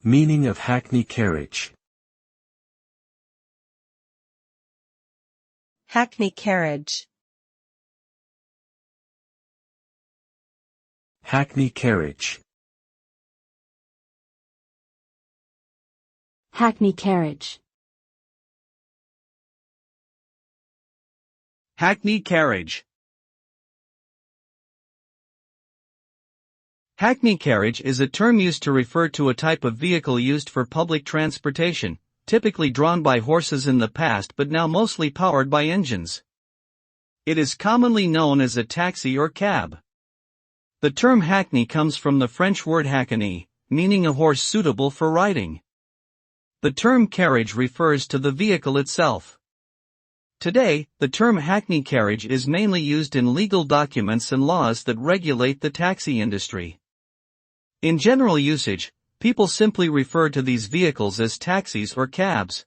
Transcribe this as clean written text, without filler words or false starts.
Meaning of hackney carriage. Hackney carriage. Hackney carriage. Hackney carriage. Hackney carriage. Hackney carriage is a term used to refer to a type of vehicle used for public transportation, typically drawn by horses in the past but now mostly powered by engines. It is commonly known as a taxi or cab. The term hackney comes from the French word hackney, meaning a horse suitable for riding. The term carriage refers to the vehicle itself. Today, the term hackney carriage is mainly used in legal documents and laws that regulate the taxi industry. In general usage, people simply refer to these vehicles as taxis or cabs.